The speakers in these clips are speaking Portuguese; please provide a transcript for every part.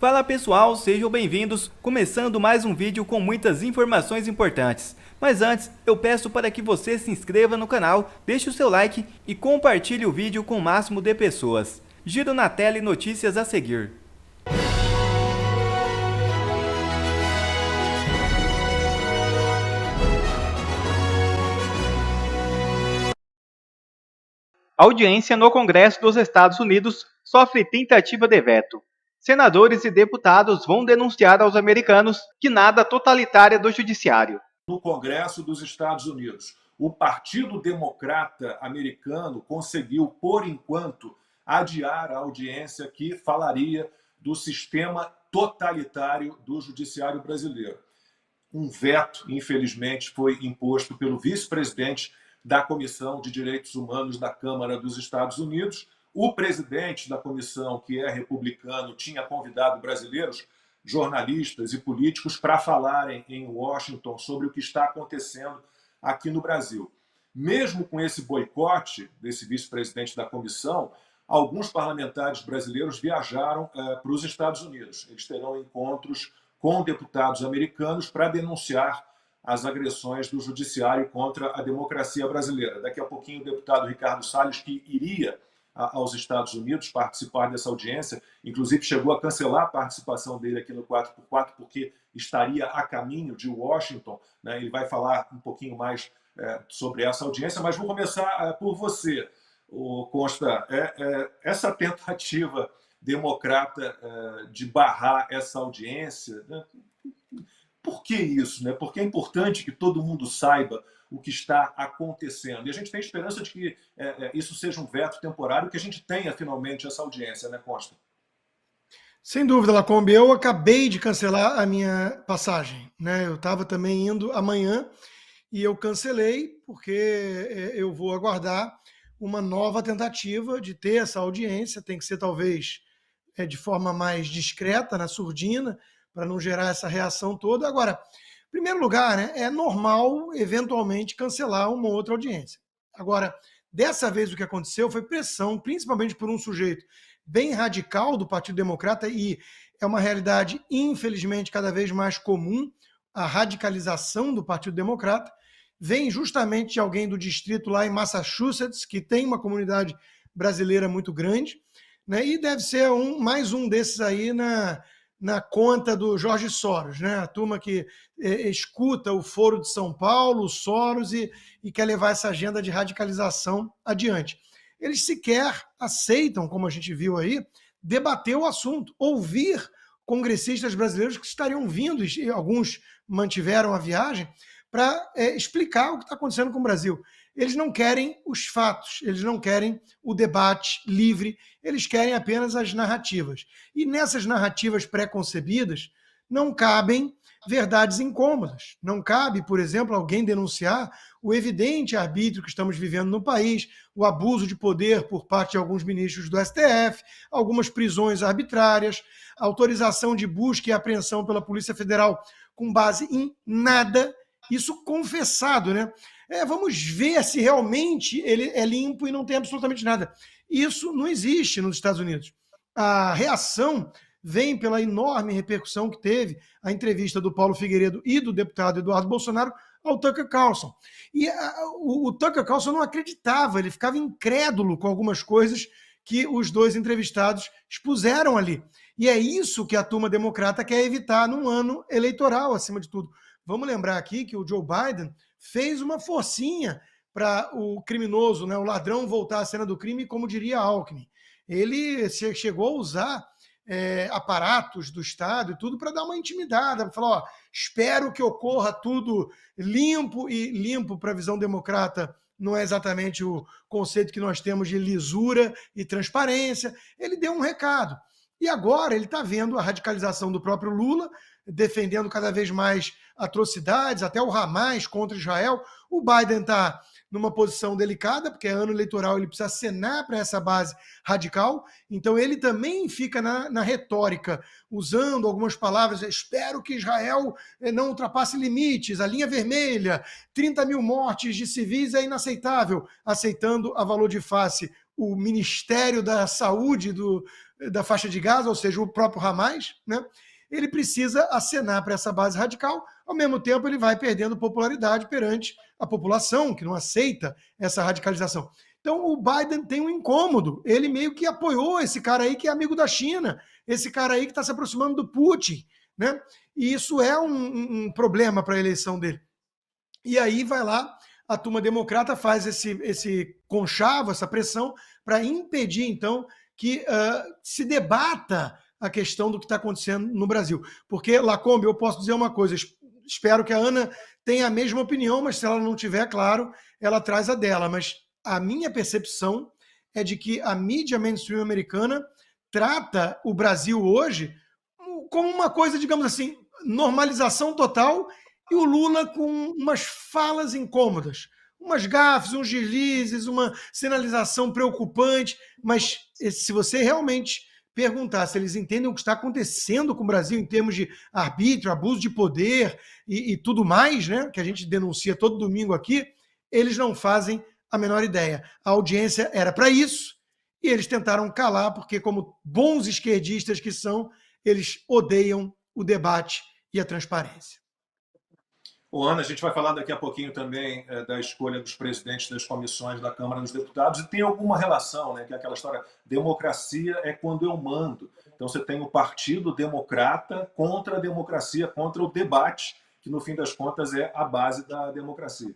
Fala pessoal, sejam bem-vindos, começando mais um vídeo com muitas informações importantes. Mas antes, eu peço para que você se inscreva no canal, deixe o seu like e compartilhe o vídeo com o máximo de pessoas. Giro na tela e notícias a seguir. Audiência no Congresso dos Estados Unidos sofre tentativa de veto. Senadores e deputados vão denunciar aos americanos que nada totalitária do judiciário. No Congresso dos Estados Unidos, o Partido Democrata americano conseguiu, por enquanto, adiar a audiência que falaria do sistema totalitário do judiciário brasileiro. Um veto, infelizmente, foi imposto pelo vice-presidente da Comissão de Direitos Humanos da Câmara dos Estados Unidos. O presidente da comissão, que é republicano, tinha convidado brasileiros, jornalistas e políticos para falarem em Washington sobre o que está acontecendo aqui no Brasil. Mesmo com esse boicote desse vice-presidente da comissão, alguns parlamentares brasileiros viajaram para os Estados Unidos. Eles terão encontros com deputados americanos para denunciar as agressões do judiciário contra a democracia brasileira. Daqui a pouquinho o deputado Ricardo Salles, que iria aos Estados Unidos participar dessa audiência, inclusive chegou a cancelar a participação dele aqui no 4x4 porque estaria a caminho de Washington, né? Ele vai falar um pouquinho mais sobre essa audiência, mas vou começar por você, Consta. Essa tentativa democrata de barrar essa audiência, né? Por que isso, né? Porque é importante que todo mundo saiba o que está acontecendo. E a gente tem esperança de que isso seja um veto temporário, que a gente tenha finalmente essa audiência, né, Costa? Sem dúvida, Lacombe. Eu acabei de cancelar a minha passagem, né? Eu estava também indo amanhã e eu cancelei porque eu vou aguardar uma nova tentativa de ter essa audiência. Tem que ser talvez de forma mais discreta, na surdina, para não gerar essa reação toda. Agora, em primeiro lugar, né, é normal, eventualmente, cancelar uma outra audiência. Agora, dessa vez o que aconteceu foi pressão, principalmente por um sujeito bem radical do Partido Democrata, e é uma realidade, infelizmente, cada vez mais comum, a radicalização do Partido Democrata, vem justamente de alguém do distrito lá em Massachusetts, que tem uma comunidade brasileira muito grande, né, e deve ser mais um desses aí na conta do Jorge Soros, né? A turma que escuta o Foro de São Paulo, o Soros, e quer levar essa agenda de radicalização adiante. Eles sequer aceitam, como a gente viu aí, debater o assunto, ouvir congressistas brasileiros que estariam vindo, e alguns mantiveram a viagem, para explicar o que está acontecendo com o Brasil. Eles não querem os fatos, eles não querem o debate livre, eles querem apenas as narrativas. E nessas narrativas pré-concebidas não cabem verdades incômodas. Não cabe, por exemplo, alguém denunciar o evidente arbítrio que estamos vivendo no país, o abuso de poder por parte de alguns ministros do STF, algumas prisões arbitrárias, autorização de busca e apreensão pela Polícia Federal com base em nada, isso confessado, né? Vamos ver se realmente ele é limpo e não tem absolutamente nada. Isso não existe nos Estados Unidos. A reação vem pela enorme repercussão que teve a entrevista do Paulo Figueiredo e do deputado Eduardo Bolsonaro ao Tucker Carlson. E o Tucker Carlson não acreditava, ele ficava incrédulo com algumas coisas que os dois entrevistados expuseram ali. E é isso que a turma democrata quer evitar num ano eleitoral, acima de tudo. Vamos lembrar aqui que o Joe Biden fez uma forcinha para o criminoso, né, o ladrão, voltar à cena do crime, como diria Alckmin. Ele chegou a usar aparatos do Estado e tudo para dar uma intimidada, para falar, espero que ocorra tudo limpo, e limpo para a visão democrata não é exatamente o conceito que nós temos de lisura e transparência. Ele deu um recado. E agora ele está vendo a radicalização do próprio Lula, defendendo cada vez mais atrocidades, até o Hamas contra Israel. O Biden está numa posição delicada, porque é ano eleitoral, ele precisa acenar para essa base radical, então ele também fica na retórica, usando algumas palavras, espero que Israel não ultrapasse limites, a linha vermelha, 30 mil mortes de civis é inaceitável, aceitando a valor de face o Ministério da Saúde da faixa de Gaza, ou seja, o próprio Hamas, né? Ele precisa acenar para essa base radical, ao mesmo tempo ele vai perdendo popularidade perante a população, que não aceita essa radicalização. Então o Biden tem um incômodo, ele meio que apoiou esse cara aí que é amigo da China, esse cara aí que está se aproximando do Putin, né? E isso é um problema para a eleição dele. E aí vai lá, a turma democrata faz esse conchavo, essa pressão, para impedir, então, que se debata a questão do que está acontecendo no Brasil. Porque, Lacombe, eu posso dizer uma coisa, espero que a Ana tenha a mesma opinião, mas se ela não tiver, claro, ela traz a dela. Mas a minha percepção é de que a mídia mainstream americana trata o Brasil hoje como uma coisa, digamos assim, normalização total, e o Lula com umas falas incômodas, umas gafes, uns deslizes, uma sinalização preocupante, mas se você realmente perguntar se eles entendem o que está acontecendo com o Brasil em termos de arbítrio, abuso de poder e tudo mais, né, que a gente denuncia todo domingo aqui, eles não fazem a menor ideia. A audiência era para isso e eles tentaram calar, porque como bons esquerdistas que são, eles odeiam o debate e a transparência. Ana, a gente vai falar daqui a pouquinho também da escolha dos presidentes das comissões da Câmara dos Deputados, e tem alguma relação, né, que é aquela história, democracia é quando eu mando. Então você tem o Partido Democrata contra a democracia, contra o debate, que no fim das contas é a base da democracia.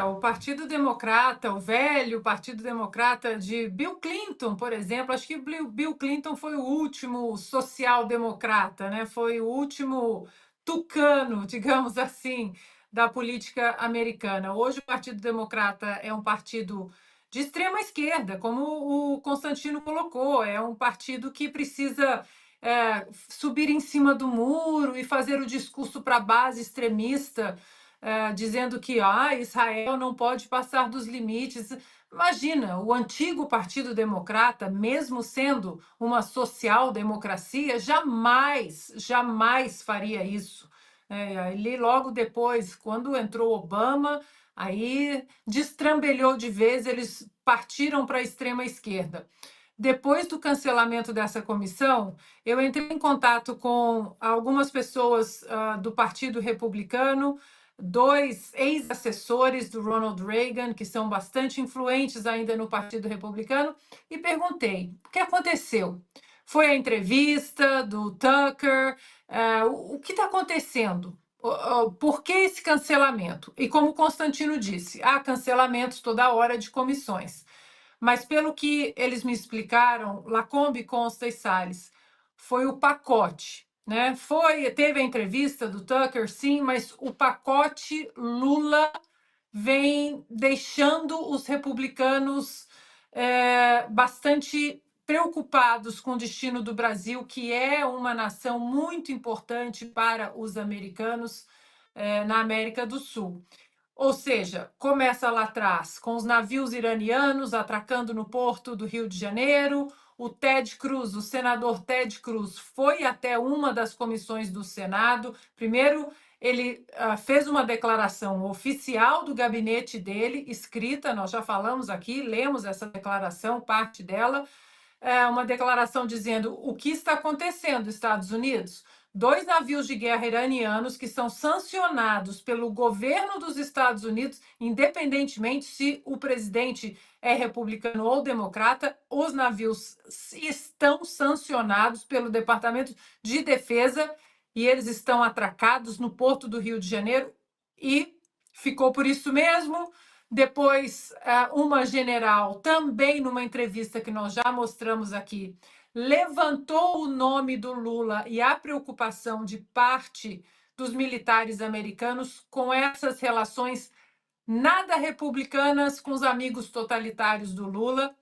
O Partido Democrata, o velho Partido Democrata de Bill Clinton, por exemplo, acho que Bill Clinton foi o último social-democrata, né? Foi o último tucano, digamos assim, da política americana. Hoje o Partido Democrata é um partido de extrema esquerda, como o Constantino colocou, é um partido que precisa subir em cima do muro e fazer o discurso para a base extremista, dizendo que Israel não pode passar dos limites. Imagina, o antigo Partido Democrata, mesmo sendo uma social-democracia, jamais faria isso. Ele logo depois, quando entrou Obama, aí destrambelhou de vez, eles partiram para a extrema esquerda. Depois do cancelamento dessa comissão, eu entrei em contato com algumas pessoas do Partido Republicano, 2 ex-assessores do Ronald Reagan, que são bastante influentes ainda no Partido Republicano, e perguntei: o que aconteceu? Foi a entrevista do Tucker? O que está acontecendo? Por que esse cancelamento? E como Constantino disse, há cancelamentos toda hora de comissões. Mas pelo que eles me explicaram, Lacombe, Consta e Salles, foi o pacote, né? Teve a entrevista do Tucker, sim, mas o pacote Lula vem deixando os republicanos bastante preocupados com o destino do Brasil, que é uma nação muito importante para os americanos na América do Sul. Ou seja, começa lá atrás, com os navios iranianos atracando no porto do Rio de Janeiro. O Ted Cruz, o senador Ted Cruz, foi até uma das comissões do Senado. Primeiro, ele fez uma declaração oficial do gabinete dele, escrita, nós já falamos aqui, lemos essa declaração, parte dela, uma declaração dizendo o que está acontecendo nos Estados Unidos. 2 navios de guerra iranianos que são sancionados pelo governo dos Estados Unidos, independentemente se o presidente é republicano ou democrata, os navios estão sancionados pelo Departamento de Defesa e eles estão atracados no porto do Rio de Janeiro e ficou por isso mesmo. Depois, uma general, também numa entrevista que nós já mostramos aqui, levantou o nome do Lula e a preocupação de parte dos militares americanos com essas relações nada republicanas com os amigos totalitários do Lula.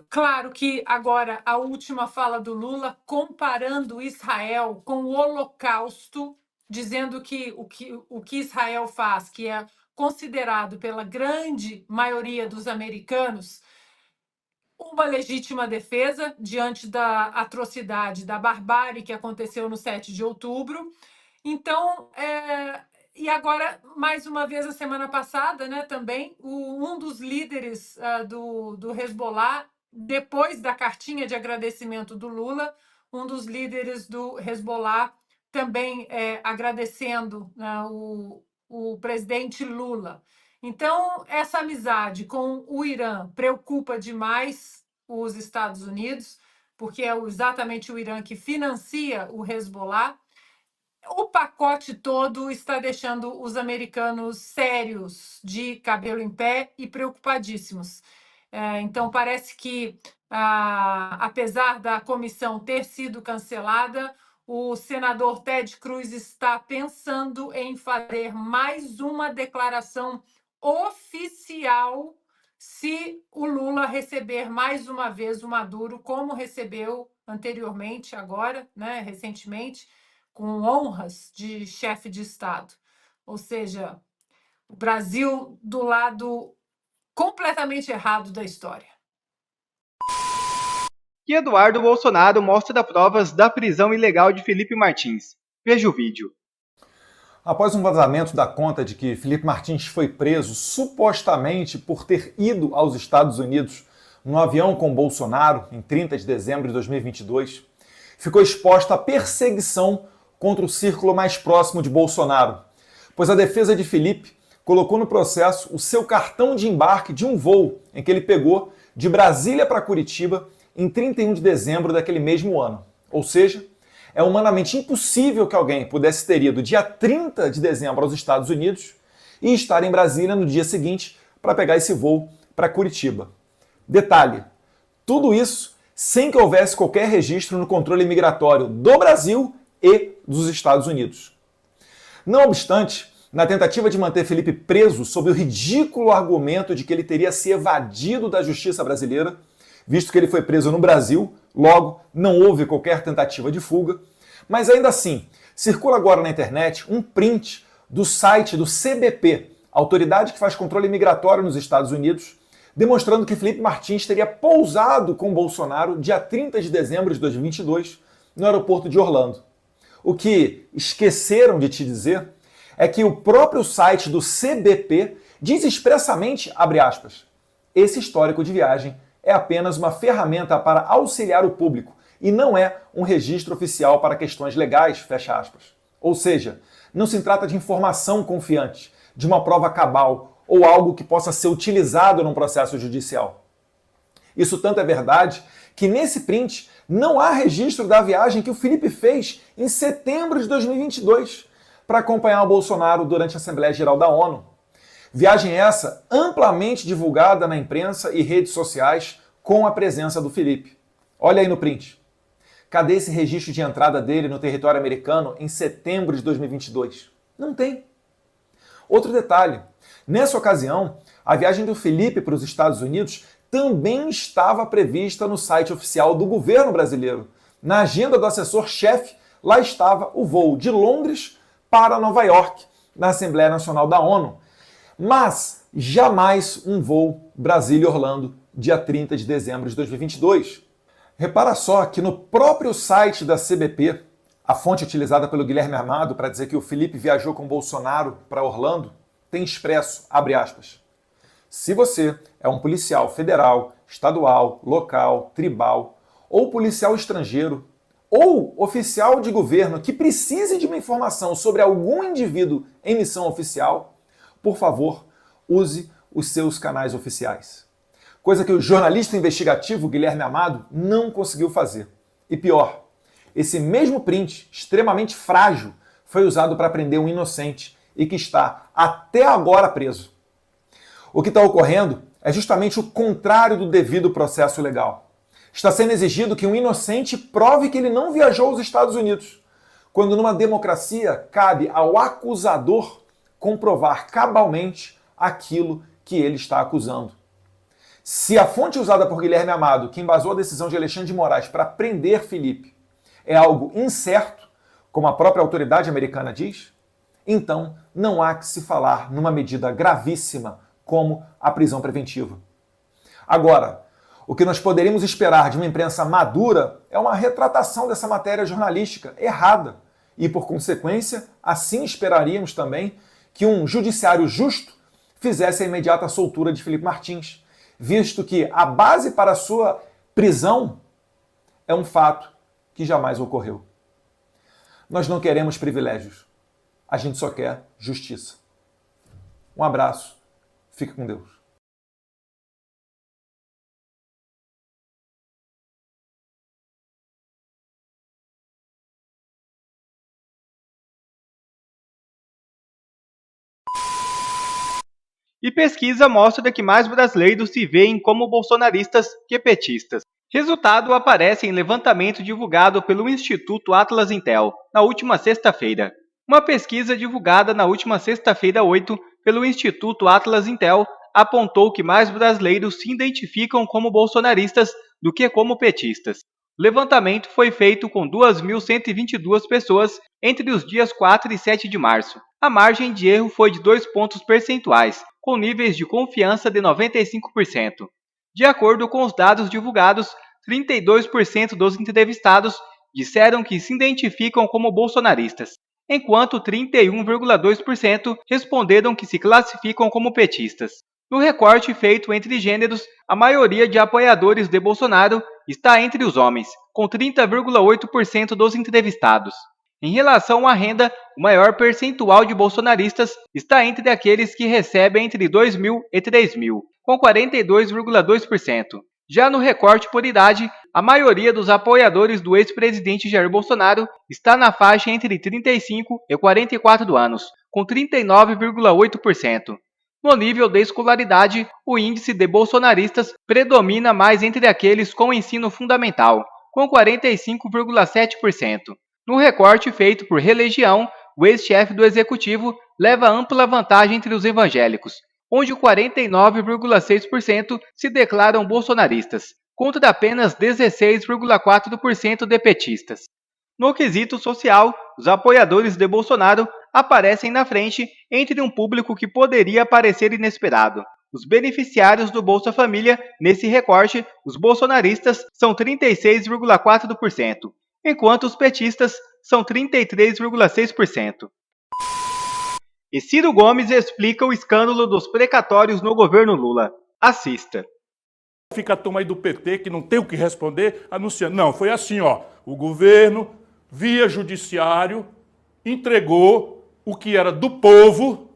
Claro que agora a última fala do Lula comparando Israel com o Holocausto, dizendo que o que Israel faz, que é considerado pela grande maioria dos americanos uma legítima defesa diante da atrocidade, da barbárie que aconteceu no 7 de outubro. Então, e agora, mais uma vez, a semana passada, né, também, um dos líderes do Hezbollah depois da cartinha de agradecimento do Lula, um dos líderes do Hezbollah também agradecendo, né, o presidente Lula. Então, essa amizade com o Irã preocupa demais os Estados Unidos, porque é exatamente o Irã que financia o Hezbollah. O pacote todo está deixando os americanos sérios, de cabelo em pé e preocupadíssimos. Então, parece que, apesar da comissão ter sido cancelada, o senador Ted Cruz está pensando em fazer mais uma declaração oficial se o Lula receber mais uma vez o Maduro, como recebeu anteriormente, agora, né, recentemente, com honras de chefe de Estado. Ou seja, o Brasil do lado completamente errado da história. E Eduardo Bolsonaro mostra provas da prisão ilegal de Felipe Martins. Veja o vídeo. Após um vazamento da conta de que Felipe Martins foi preso supostamente por ter ido aos Estados Unidos no avião com Bolsonaro em 30 de dezembro de 2022, ficou exposta a perseguição contra o círculo mais próximo de Bolsonaro, pois a defesa de Felipe colocou no processo o seu cartão de embarque de um voo em que ele pegou de Brasília para Curitiba em 31 de dezembro daquele mesmo ano. Ou seja, é humanamente impossível que alguém pudesse ter ido dia 30 de dezembro aos Estados Unidos e estar em Brasília no dia seguinte para pegar esse voo para Curitiba. Detalhe, tudo isso sem que houvesse qualquer registro no controle migratório do Brasil e dos Estados Unidos. Não obstante, na tentativa de manter Felipe preso sob o ridículo argumento de que ele teria se evadido da justiça brasileira, visto que ele foi preso no Brasil, logo não houve qualquer tentativa de fuga, mas ainda assim, circula agora na internet um print do site do CBP, autoridade que faz controle migratório nos Estados Unidos, demonstrando que Felipe Martins teria pousado com Bolsonaro dia 30 de dezembro de 2022 no aeroporto de Orlando. O que esqueceram de te dizer é que o próprio site do CBP diz expressamente, abre aspas, esse histórico de viagem é apenas uma ferramenta para auxiliar o público e não é um registro oficial para questões legais, fecha aspas. Ou seja, não se trata de informação confiante, de uma prova cabal ou algo que possa ser utilizado num processo judicial. Isso tanto é verdade que nesse print não há registro da viagem que o Felipe fez em setembro de 2022 para acompanhar o Bolsonaro durante a Assembleia Geral da ONU. Viagem essa amplamente divulgada na imprensa e redes sociais com a presença do Felipe. Olha aí no print. Cadê esse registro de entrada dele no território americano em setembro de 2022? Não tem. Outro detalhe, nessa ocasião, a viagem do Felipe para os Estados Unidos também estava prevista no site oficial do governo brasileiro. Na agenda do assessor-chefe, lá estava o voo de Londres para Nova York, na Assembleia Nacional da ONU. Mas jamais um voo Brasília-Orlando, dia 30 de dezembro de 2022. Repara só que no próprio site da CBP, a fonte utilizada pelo Guilherme Amado para dizer que o Felipe viajou com Bolsonaro para Orlando, tem expresso, abre aspas, se você é um policial federal, estadual, local, tribal, ou policial estrangeiro, ou oficial de governo que precise de uma informação sobre algum indivíduo em missão oficial, por favor, use os seus canais oficiais. Coisa que o jornalista investigativo Guilherme Amado não conseguiu fazer. E pior, esse mesmo print, extremamente frágil, foi usado para prender um inocente e que está até agora preso. O que está ocorrendo é justamente o contrário do devido processo legal. Está sendo exigido que um inocente prove que ele não viajou aos Estados Unidos, quando numa democracia cabe ao acusador comprovar cabalmente aquilo que ele está acusando. Se a fonte usada por Guilherme Amado, que embasou a decisão de Alexandre de Moraes para prender Felipe, é algo incerto, como a própria autoridade americana diz, então não há que se falar numa medida gravíssima como a prisão preventiva. Agora, o que nós poderíamos esperar de uma imprensa madura é uma retratação dessa matéria jornalística errada e, por consequência, assim esperaríamos também que um judiciário justo fizesse a imediata soltura de Felipe Martins, visto que a base para a sua prisão é um fato que jamais ocorreu. Nós não queremos privilégios. A gente só quer justiça. Um abraço. Fique com Deus. E pesquisa mostra que mais brasileiros se veem como bolsonaristas que petistas. Resultado aparece em levantamento divulgado pelo Instituto Atlas Intel na última sexta-feira. Uma pesquisa divulgada na última sexta-feira 8 pelo Instituto Atlas Intel apontou que mais brasileiros se identificam como bolsonaristas do que como petistas. O levantamento foi feito com 2.122 pessoas entre os dias 4 e 7 de março. A margem de erro foi de 2 pontos percentuais, com níveis de confiança de 95%. De acordo com os dados divulgados, 32% dos entrevistados disseram que se identificam como bolsonaristas, enquanto 31,2% responderam que se classificam como petistas. No recorte feito entre gêneros, a maioria de apoiadores de Bolsonaro está entre os homens, com 30,8% dos entrevistados. Em relação à renda, o maior percentual de bolsonaristas está entre aqueles que recebem entre 2.000 e 3.000, com 42,2%. Já no recorte por idade, a maioria dos apoiadores do ex-presidente Jair Bolsonaro está na faixa entre 35 e 44 anos, com 39,8%. No nível de escolaridade, o índice de bolsonaristas predomina mais entre aqueles com ensino fundamental, com 45,7%. No recorte feito por religião, o ex-chefe do executivo leva ampla vantagem entre os evangélicos, onde 49,6% se declaram bolsonaristas, contra apenas 16,4% de petistas. No quesito social, os apoiadores de Bolsonaro aparecem na frente entre um público que poderia parecer inesperado. Os beneficiários do Bolsa Família, nesse recorte, os bolsonaristas, são 36,4%, enquanto os petistas são 33,6%. E Ciro Gomes explica o escândalo dos precatórios no governo Lula. Assista. Fica a turma aí do PT que não tem o que responder, anunciando. Não, foi assim, ó. O governo, via judiciário, entregou o que era do povo,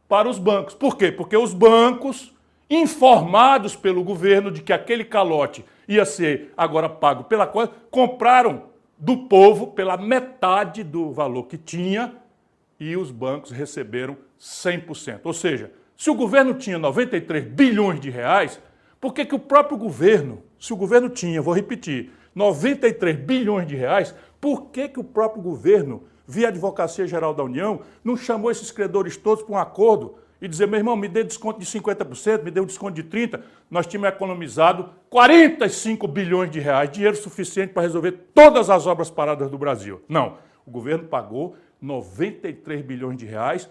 para os bancos. Por quê? Porque os bancos, informados pelo governo de que aquele calote ia ser agora pago pela coisa, compraram do povo pela metade do valor que tinha e os bancos receberam 100%. Ou seja, se o governo tinha 93 bilhões de reais, por que o próprio governo, se o governo tinha, vou repetir, 93 bilhões de reais, por que o próprio governo, via Advocacia Geral da União, não chamou esses credores todos para um acordo e dizer, meu irmão, me dê desconto de 50%, me dê um desconto de 30%, nós tínhamos economizado 45 bilhões de reais, dinheiro suficiente para resolver todas as obras paradas do Brasil. Não, o governo pagou 93 bilhões de reais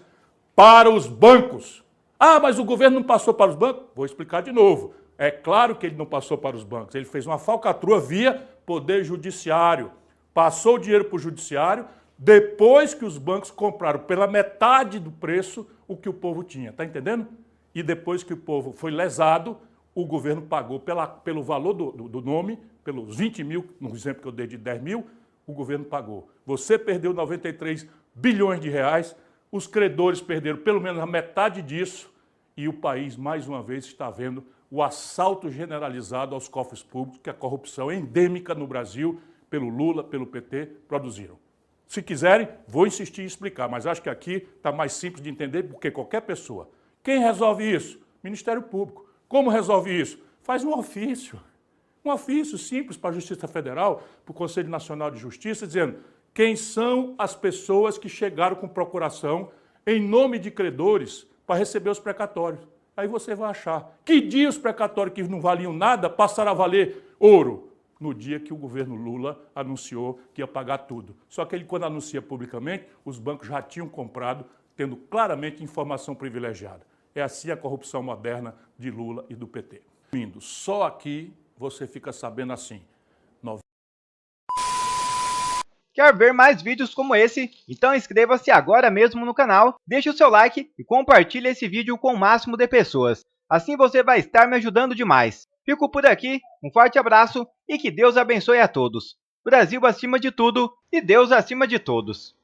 para os bancos. Ah, mas o governo não passou para os bancos? Vou explicar de novo. É claro que ele não passou para os bancos, ele fez uma falcatrua via Poder Judiciário. Passou o dinheiro para o Judiciário, depois que os bancos compraram pela metade do preço o que o povo tinha, tá entendendo? E depois que o povo foi lesado, o governo pagou pelo valor do nome, pelos 20 mil, no exemplo que eu dei de 10 mil, o governo pagou. Você perdeu 93 bilhões de reais, os credores perderam pelo menos a metade disso e o país, mais uma vez, está vendo o assalto generalizado aos cofres públicos que a corrupção endêmica no Brasil, pelo Lula, pelo PT, produziram. Se quiserem, vou insistir em explicar, mas acho que aqui está mais simples de entender porque qualquer pessoa. Quem resolve isso? Ministério Público. Como resolve isso? Faz um ofício simples para a Justiça Federal, para o Conselho Nacional de Justiça, dizendo quem são as pessoas que chegaram com procuração em nome de credores para receber os precatórios. Aí você vai achar que dia os precatórios que não valiam nada passaram a valer ouro. No dia que o governo Lula anunciou que ia pagar tudo. Só que ele, quando anuncia publicamente, os bancos já tinham comprado, tendo claramente informação privilegiada. É assim a corrupção moderna de Lula e do PT. Só aqui você fica sabendo assim. Quer ver mais vídeos como esse? Então inscreva-se agora mesmo no canal, deixe o seu like e compartilhe esse vídeo com o máximo de pessoas. Assim você vai estar me ajudando demais. Fico por aqui, um forte abraço e que Deus abençoe a todos. Brasil acima de tudo e Deus acima de todos.